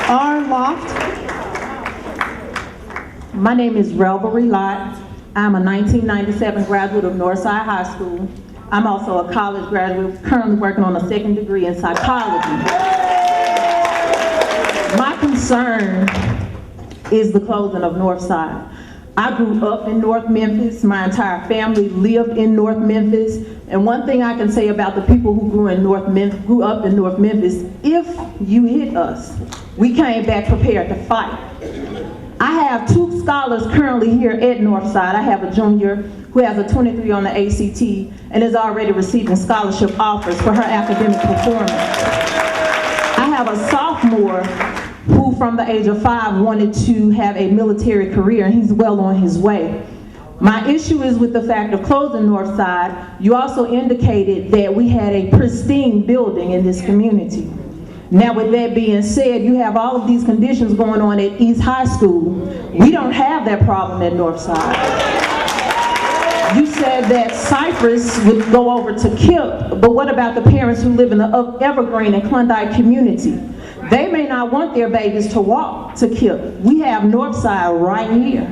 R. Loft. My name is Revelry Lott. I'm a 1997 graduate of Northside High School. I'm also a college graduate, currently working on a second degree in psychology. My concern is the closing of Northside. I grew up in North Memphis. My entire family lived in North Memphis. And one thing I can say about the people who grew up in North Memphis, if you hit us, we came back prepared to fight. I have 2 scholars currently here at Northside. I have a junior who has a 23 on the ACT and is already receiving scholarship offers for her academic performance. I have a sophomore who from the age of 5 wanted to have a military career, and he's well on his way. My issue is with the fact of closing Northside. You also indicated that we had a pristine building in this community. Now with that being said, you have all of these conditions going on at East High School. We don't have that problem at Northside. You said that Cypress would go over to KIPP, but what about the parents who live in the Evergreen and Klondike community? They may not want their babies to walk to KIPP. We have Northside right here.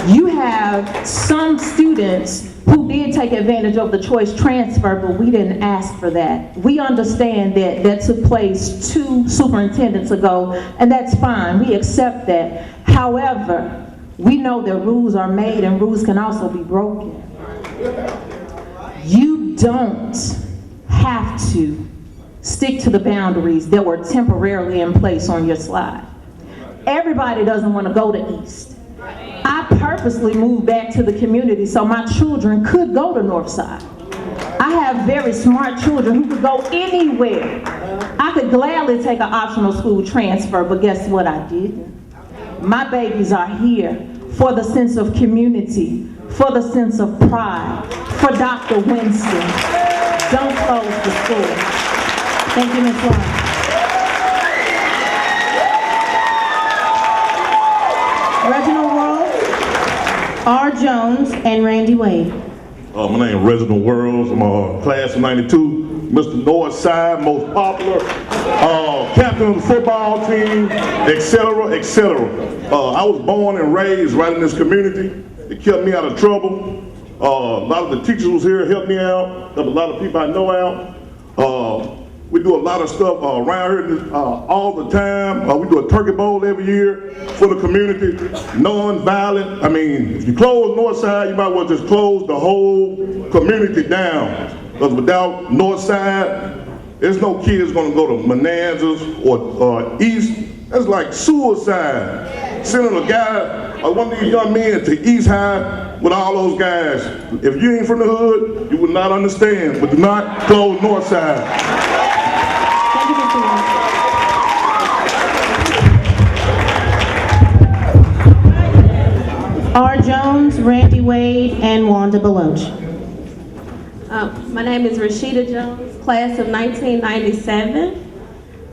You have some students who did take advantage of the choice transfer, but we didn't ask for that. We understand that that took place 2 superintendents ago, and that's fine, we accept that. However, we know that rules are made and rules can also be broken. You don't have to stick to the boundaries that were temporarily in place on your slide. Everybody doesn't want to go to East. I purposely moved back to the community so my children could go to Northside. I have very smart children who could go anywhere. I could gladly take an optional school transfer, but guess what? I didn't. My babies are here for the sense of community, for the sense of pride, for Dr. Winston. Don't close the school. Thank you, Ms. Lawrence. Reginald World, R. Jones, and Randy Wade. My name is Reginald Worlds. I'm a class of 92. Mr. Northside, most popular, captain of the football team, etc., etc. I was born and raised right in this community. It kept me out of trouble. A lot of the teachers was here, helped me out. Helped a lot of people I know out. We do a lot of stuff around here all the time. We do a turkey bowl every year for the community, non-violent. I mean, if you close Northside, you might as well just close the whole community down. Because without Northside, there's no kids gonna go to Bonanzas or East. That's like suicide. Sending a guy, one of these young men to East High with all those guys. If you ain't from the hood, you would not understand, but do not close Northside. R. Jones, Randy Wade, and Wanda Beloach. My name is Rashida Jones, class of 1997.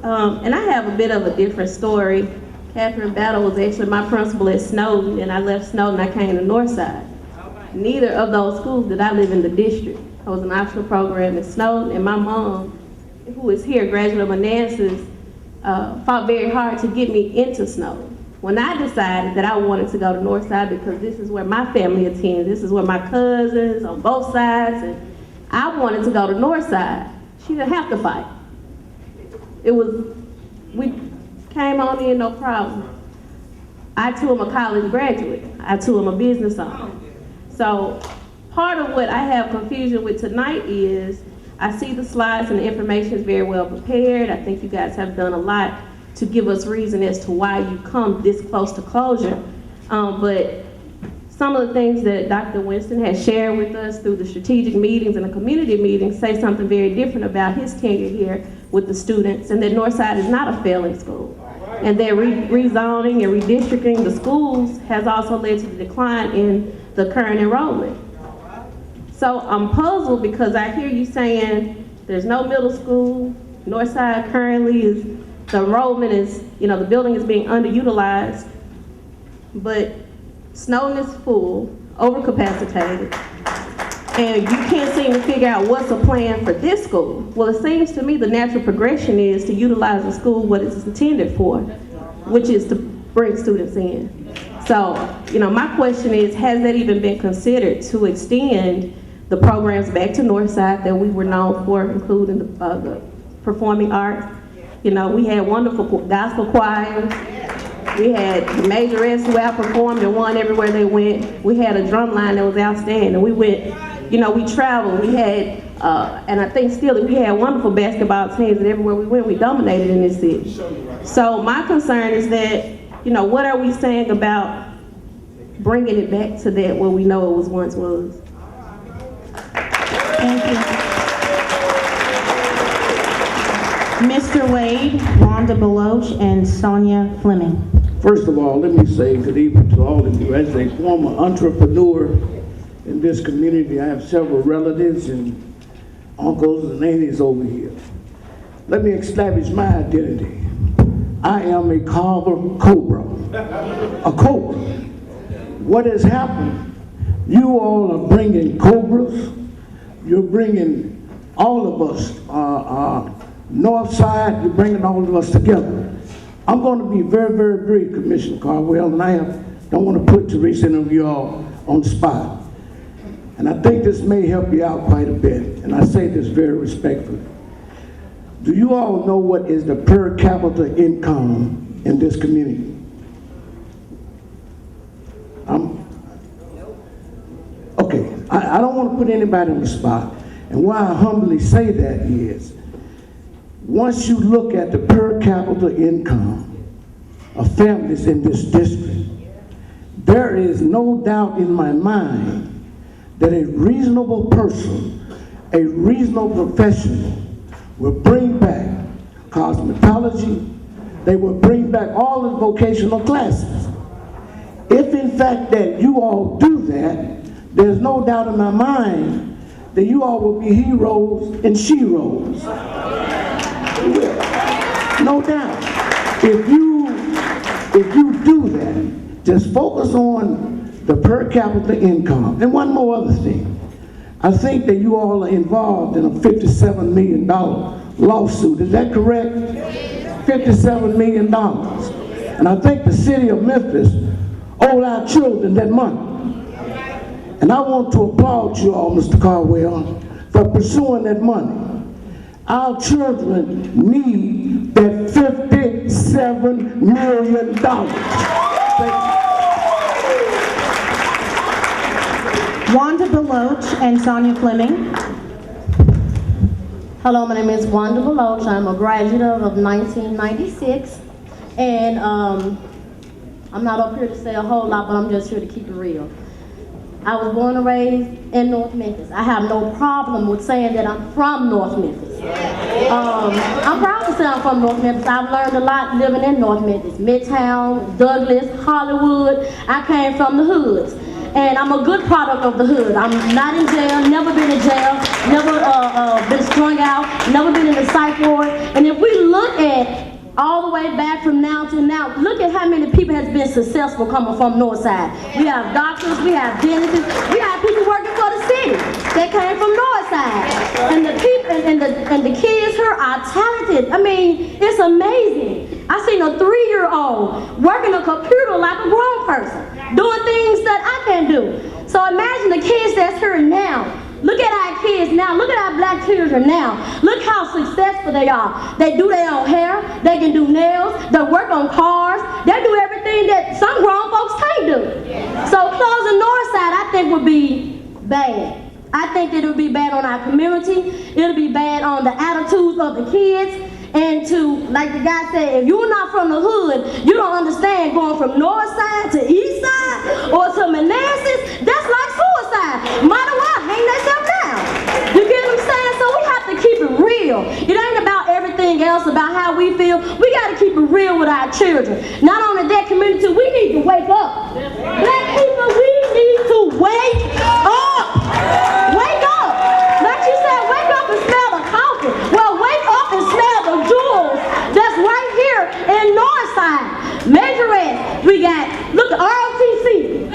And I have a bit of a different story. Catherine Battle was actually my principal at Snowden, and I left Snowden, I came to Northside. Neither of those schools did I live in the district. I was an optional program at Snowden, and my mom, who is here, graduate of Manassas, fought very hard to get me into Snowden. When I decided that I wanted to go to Northside because this is where my family attends, this is where my cousins on both sides, and I wanted to go to Northside, she didn't have to fight. We came on in, no problem. I too am a college graduate. I too am a business owner. So part of what I have confusion with tonight is I see the slides and the information is very well prepared. I think you guys have done a lot to give us reason as to why you come this close to closure. But some of the things that Dr. Winston has shared with us through the strategic meetings and the community meetings say something very different about his tenure here with the students, and that Northside is not a failing school. And that rezoning and redistricting the schools has also led to the decline in the current enrollment. So I'm puzzled because I hear you saying there's no middle school. Northside currently is, the enrollment is, the building is being underutilized, but Snowden is full, overcapacitated, and you can't seem to figure out what's a plan for this school. Well, it seems to me the natural progression is to utilize the school what it's intended for. which is to bring students in. So, my question is, has that even been considered to extend the programs back to Northside that we were known for, including the performing arts? We had wonderful gospel choirs. We had the majorettes who outperformed and won everywhere they went. We had a drum line that was outstanding. We went, we traveled. We had, and I think still we had wonderful basketball teams, and everywhere we went, we dominated in this city. So my concern is that, what are we saying about bringing it back to that where we know it once was? Thank you. Mr. Wade, Wanda Beloche, and Sonia Fleming. First of all, let me say good evening to all of you. As a former entrepreneur in this community, I have several relatives and uncles and aunties over here. Let me establish my identity. I am a carver cobra, a cobra. What has happened, you all are bringing cobras, you're bringing all of us, Northside, you're bringing all of us together. I'm going to be very, very brief, Commissioner Caldwell, and I don't want to put Teresa and you all on the spot. And I think this may help you out quite a bit, and I say this very respectfully. Do you all know what is the per capita income in this community? Okay, I don't want to put anybody on the spot, and why I humbly say that is, once you look at the per capita income of families in this district, there is no doubt in my mind that a reasonable person, a reasonable professional will bring back cosmetology, they will bring back all the vocational classes. If in fact that you all do that, there's no doubt in my mind that you all will be heroes and sheroes. No doubt. If you do that, just focus on the per capita income. And one more other thing. I think that you all are involved in a $57 million lawsuit. Is that correct? $57 million. And I think the city of Memphis owed our children that money. And I want to applaud you all, Mr. Caldwell, for pursuing that money. Our children need that $57 million. Wanda Beloche and Sonia Fleming. Hello, my name is Wanda Beloche. I'm a graduate of 1996. And I'm not up here to say a whole lot, but I'm just here to keep it real. I was born and raised in North Memphis. I have no problem with saying that I'm from North Memphis. I'm proud to say I'm from North Memphis. I've learned a lot living in North Memphis. Midtown, Douglas, Hollywood. I came from the hoods. And I'm a good product of the hood. I'm not in jail, never been in jail, never been strung out, never been in a psych ward. And if we look at all the way back from now to now, look at how many people has been successful coming from Northside. We have doctors, we have dentists, we have people working for the city that came from Northside. And the people and the kids here are talented. I mean, it's amazing. I seen a 3-year-old working a computer like a grown person, doing things that I can't do. So imagine the kids that's here now. Look at our kids now. Look at our black children now. Look how successful they are. They do their own hair. They can do nails. They work on cars. They do everything that some grown folks can't do. So closing Northside, I think, would be bad. I think that it would be bad on our community. It'll be bad on the attitudes of the kids. And to, like the guy said, if you're not from the hood, you don't understand going from North Side to East Side or to Manassas. That's like suicide. Might as well hang themselves down. You get what I'm saying? So we have to keep it real. It ain't about everything else, about how we feel. We got to keep it real with our children. Not only that, community, we need to wake up. Black people, we need to wake up. Wake up. Like you said, wake up and smell the coffee. Well, wake up and smell the jewels that's right here in Northside. Majorette, we got, look at ROTC.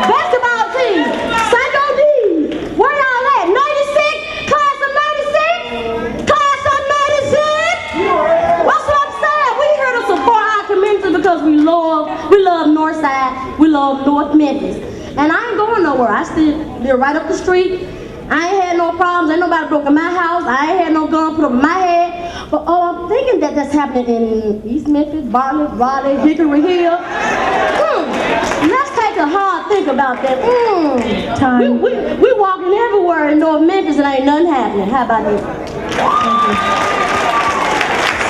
Basketball team, Psycho D's. Where y'all at? 96? Class of 96? Class of 96? What's what I'm saying? We here to We love Northside. We love North Memphis. And I ain't going nowhere. I still live right up the street. I ain't had no problems. Ain't nobody broke in my house. I ain't had no gun put up in my head. But I'm thinking that that's happening in East Memphis, Bartlett, Raleigh, Hickory Hill. Let's take a hard think about that. Time. We walking everywhere in North Memphis and ain't nothing happening. How about that?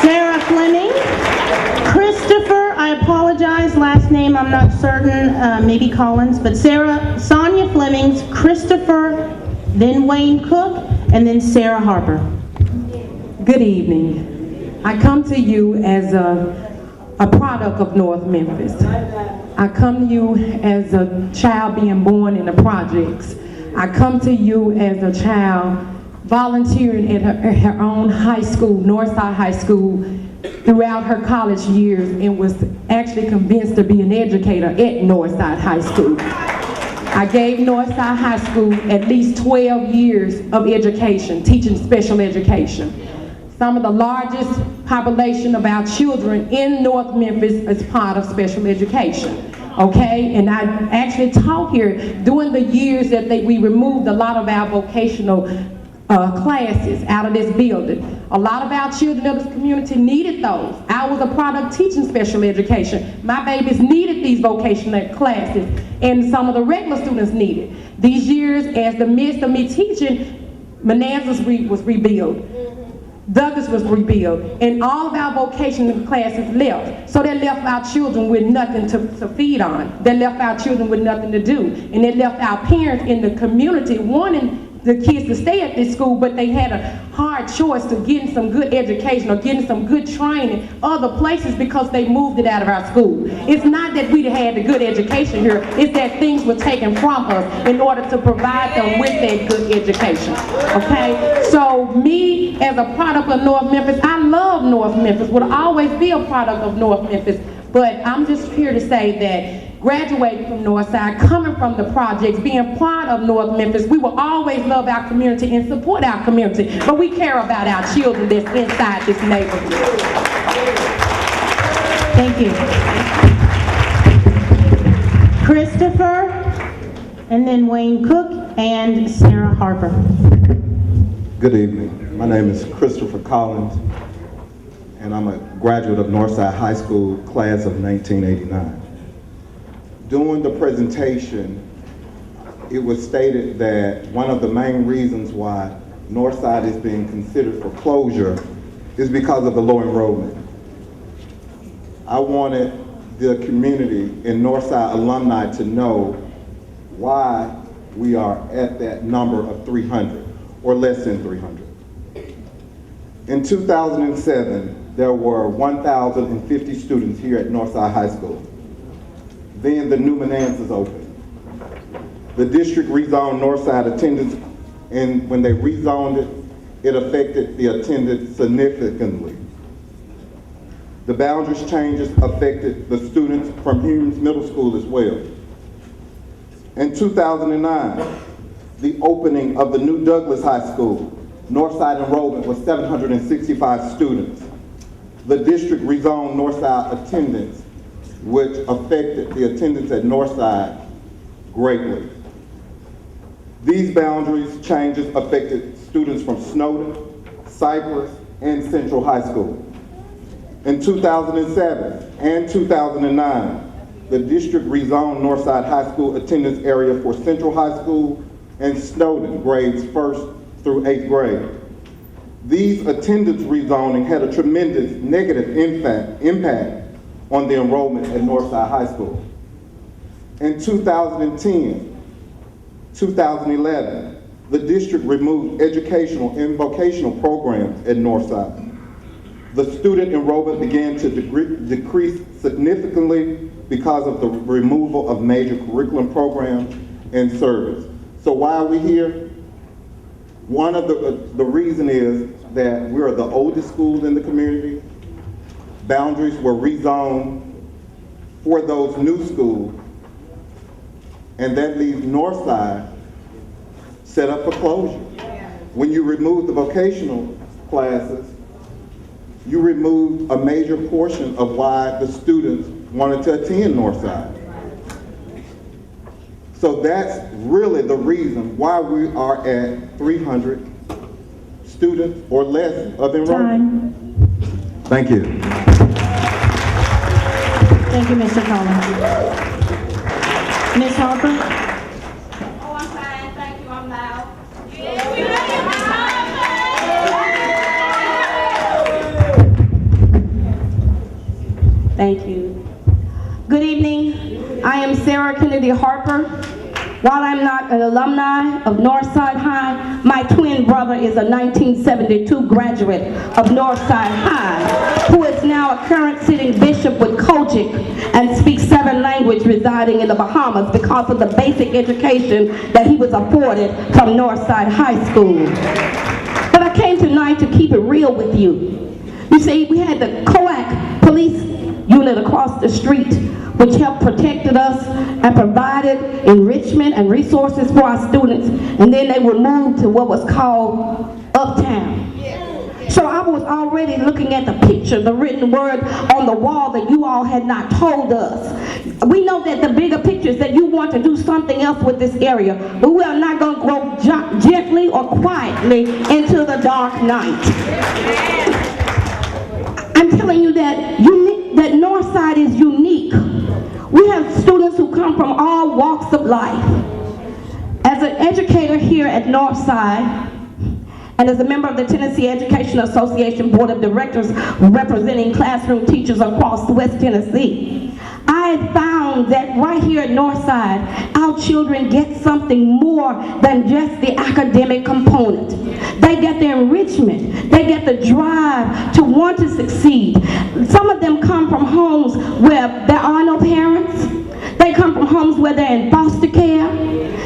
Sarah Fleming. Christopher, I apologize, last name I'm not certain, maybe Collins, but Sonia Flemings, Christopher, then Wayne Cook, and then Sarah Harper. Good evening. I come to you as a product of North Memphis. I come to you as a child being born in the projects. I come to you as a child volunteering at her own high school, Northside High School, throughout her college years, and was actually convinced to be an educator at Northside High School. I gave Northside High School at least 12 years of education, teaching special education. Some of the largest population of our children in North Memphis is part of special education. Okay, and I actually taught here during the years that we removed a lot of our vocational classes out of this building. A lot of our children of this community needed those. I was a product teaching special education. My babies needed these vocational classes, and some of the regular students needed. These years, as the midst of me teaching, Manassas was rebuilt. Douglas was rebuilt, and all of our vocational classes left. So they left our children with nothing to feed on. They left our children with nothing to do. And they left our parents in the community wanting the kids to stay at this school, but they had a hard choice to getting some good education or getting some good training other places because they moved it out of our school. It's not that we had a good education here, it's that things were taken from us in order to provide them with that good education, okay? So me, as a product of North Memphis, I love North Memphis, will always be a product of North Memphis, but I'm just here to say that graduating from Northside, coming from the projects, being part of North Memphis, we will always love our community and support our community, but we care about our children that's inside this neighborhood. Thank you. Christopher, and then Wayne Cook, and Sarah Harper. Good evening. My name is Christopher Collins, and I'm a graduate of Northside High School, class of 1989. During the presentation, it was stated that one of the main reasons why Northside is being considered for closure is because of the low enrollment. I wanted the community and Northside alumni to know why we are at that number of 300 or less than 300. In 2007, there were 1,050 students here at Northside High School. Then the new Manassas opened. The district rezoned Northside attendance, and when they rezoned it, it affected the attendance significantly. The boundaries changes affected the students from Humes Middle School as well. In 2009, the opening of the new Douglas High School, Northside enrollment was 765 students. The district rezoned Northside attendance, which affected the attendance at Northside greatly. These boundaries changes affected students from Snowden, Cypress, and Central High School. In 2007 and 2009, the district rezoned Northside High School attendance area for Central High School and Snowden grades 1st through 8th grade. These attendance rezoning had a tremendous negative impact on the enrollment at Northside High School. In 2010, 2011, the district removed educational and vocational programs at Northside. The student enrollment began to decrease significantly because of the removal of major curriculum programs and service. So why are we here? One of the reason is that we're the oldest school in the community. Boundaries were rezoned for those new schools, and that leaves Northside set up for closure. When you remove the vocational classes, you remove a major portion of why the students wanted to attend Northside. So that's really the reason why we are at 300 students or less of enrollment. Thank you. Thank you, Mr. Collins. Ms. Harper? Oh, I'm fine, thank you, I'm loud. Thank you. Good evening. I am Sarah Kennedy Harper. While I'm not an alumni of Northside High, my twin brother is a 1972 graduate of Northside High, who is now a current sitting bishop with Kojic and speaks 7 languages, residing in the Bahamas because of the basic education that he was afforded from Northside High School. But I came tonight to keep it real with you. You see, we had the COAC police unit across the street, which helped protected us and provided enrichment and resources for our students, and then they were moved to what was called Uptown. So I was already looking at the picture, the written word on the wall that you all had not told us. We know that the bigger picture is that you want to do something else with this area, but we are not going to go gently or quietly into the dark night. I'm telling you that Northside is unique. We have students who come from all walks of life. As an educator here at Northside, and as a member of the Tennessee Education Association Board of Directors representing classroom teachers across West Tennessee, I found that right here at Northside, our children get something more than just the academic component. They get the enrichment. They get the drive to want to succeed. Some of them come from homes where there are no parents. They come from homes where they're in foster care.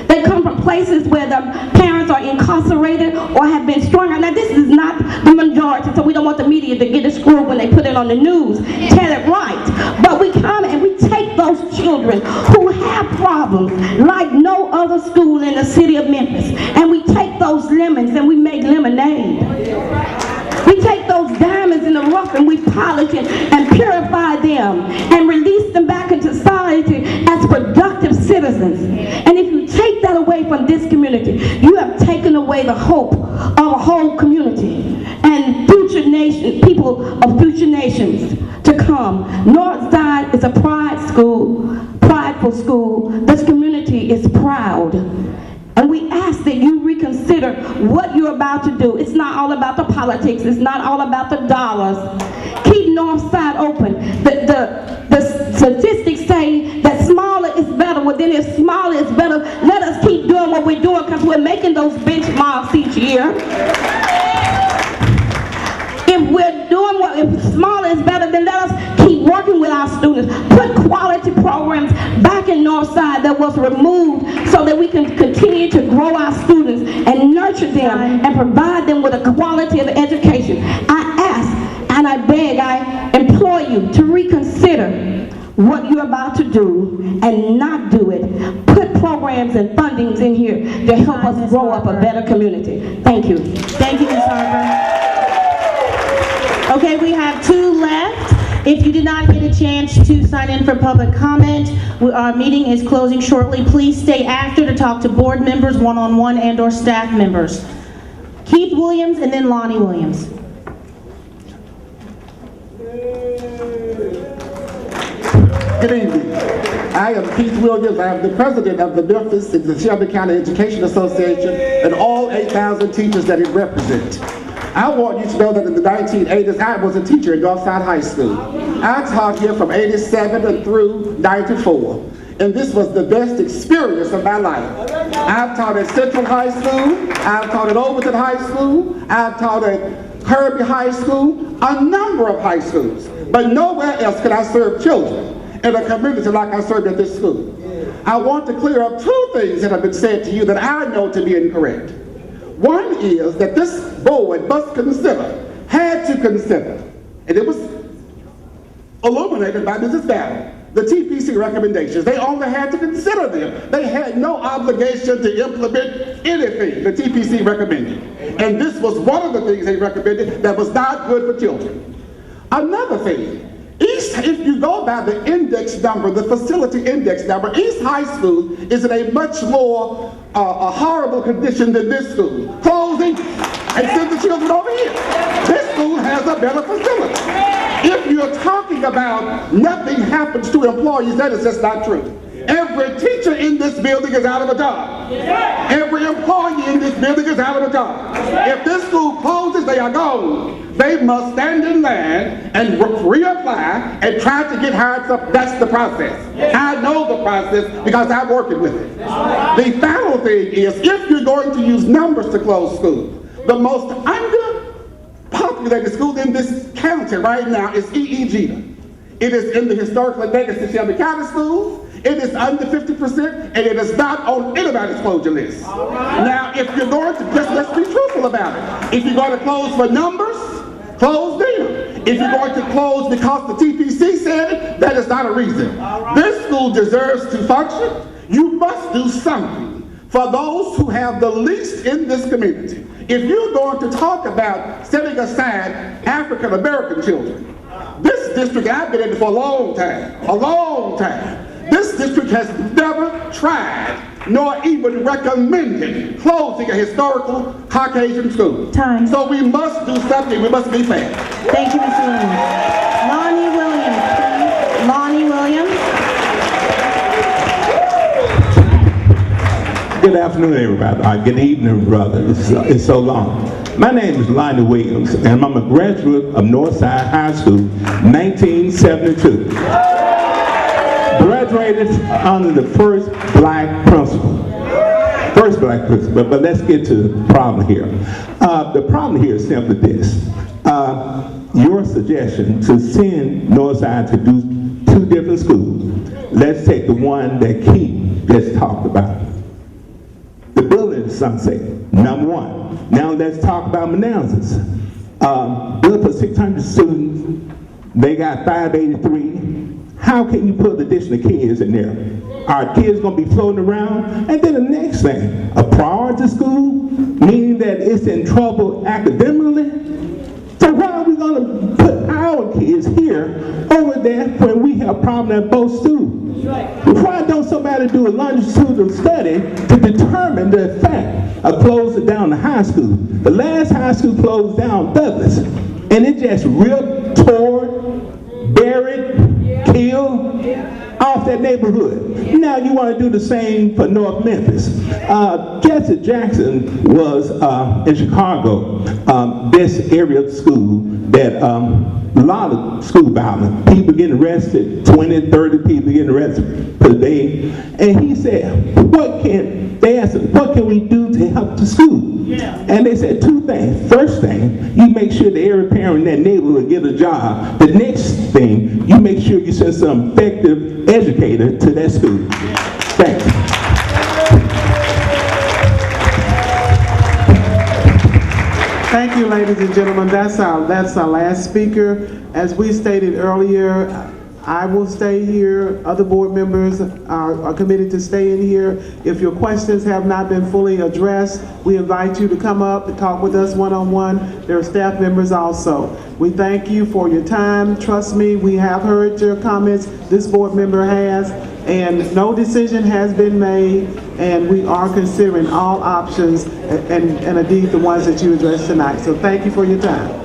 They come from places where the parents are incarcerated or have been strung out. Now, this is not the majority, so we don't want the media to get it screwed when they put it on the news. Tell it right. But we come and we take those children who have problems like no other school in the city of Memphis, and we take those lemons and we make lemonade. We take those diamonds in the rough and we polish it and purify them and release them back into society as productive citizens. And if you take that away from this community, you have taken away the hope of a whole community and future nation, people of future nations to come. Northside is a prideful school. This community is proud. And we ask that you reconsider what you're about to do. It's not all about the politics. It's not all about the dollars. Keep Northside open. The statistics say that smaller is better. Well, then if smaller is better, let us keep doing what we're doing because we're making those benchmarks each year. If smaller is better, then let us keep working with our students. Put quality programs back in Northside that was removed so that we can continue to grow our students and nurture them and provide them with a quality of education. I ask and I beg, I implore you to reconsider what you're about to do and not do it. Put programs and fundings in here to help us grow up a better community. Thank you. Thank you, Ms. Harper. Okay, we have 2 left. If you did not get a chance to sign in for public comment, our meeting is closing shortly. Please stay after to talk to board members, one-on-one, and/or staff members. Keith Williams and then Lonnie Williams. Good evening. I am Keith Williams. I am the president of the Memphis and the Shelby County Education Association and all 8,000 teachers that it represents. I want you to know that in the 1980s, I was a teacher in Northside High School. I taught here from 87 and through 94. And this was the best experience of my life. I've taught at Central High School, I've taught at Overton High School, I've taught at Kirby High School, a number of high schools. But nowhere else could I serve children in a community like I served at this school. I want to clear up 2 things that have been said to you that I know to be incorrect. One is that this board must consider, had to consider, and it was illuminated by Mrs. Battle, the TPC recommendations. They only had to consider them. They had no obligation to implement anything the TPC recommended. And this was one of the things they recommended that was not good for children. Another thing, East if you go by the index number, the facility index number, East High School is in a much more a horrible condition than this school. Closing and send the children over here. This school has a better facility. If you're talking about nothing happens to employees, that is just not true. Every teacher in this building is out of a job. Every employee in this building is out of a job. If this school closes, they are gone. They must stand in line and reapply and try to get hired up. That's the process. I know the process because I'm working with it. The final thing is, if you're going to use numbers to close schools, the most underpopulated school in this county right now is E.E.G. It is in the historically legacy Shelby County schools. It is under 50%, and it is not on anybody's closure list. Now, if you're going to, just let's be truthful about it. If you're going to close for numbers, close them. If you're going to close because the TPC said it, that is not a reason. This school deserves to function. You must do something for those who have the least in this community. If you're going to talk about setting aside African American children, this district, I've been in it for a long time. This district has never tried nor even recommended closing a historical Caucasian school. Time. So we must do something. We must be fair. Thank you, Mr. Williams. Lonnie Williams, please. Lonnie Williams. Good afternoon, everybody. Good evening, brother. It's so long. My name is Lonnie Williams, and I'm a graduate of Northside High School, 1972. Graduated under the first black principal. But let's get to the problem here. The problem here is simply this. Your suggestion to send Northside to do 2 different schools. Let's take the one that Keith just talked about. The building is Sunset, number 1. Now let's talk about Manassas. Built for 600 students, they got 583. How can you put additional kids in there? Are kids going to be floating around? And then the next thing, a priority school, meaning that it's in trouble academically? So why are we going to put our kids here over there when we have problems at both schools? Why don't somebody do a longitudinal study to determine the effect of closing down the high school? The last high school closed down, Douglas, and it just ripped, tore, buried, killed off that neighborhood. Now you want to do the same for North Memphis. Jesse Jackson was in Chicago, this area of school that a lot of school violence, people getting arrested, 20, 30 people getting arrested per day. And he said, they asked him, what can we do to help the school? And they said 2 things. First thing, you make sure that every parent in that neighborhood get a job. The next thing, you make sure you send some effective educator to that school. Thanks. Thank you, ladies and gentlemen. That's our last speaker. As we stated earlier, I will stay here. Other board members are committed to staying here. If your questions have not been fully addressed, we invite you to come up and talk with us one-on-one. There are staff members also. We thank you for your time. Trust me, we have heard your comments. This board member has, and no decision has been made, and we are considering all options, and indeed the ones that you addressed tonight. So thank you for your time.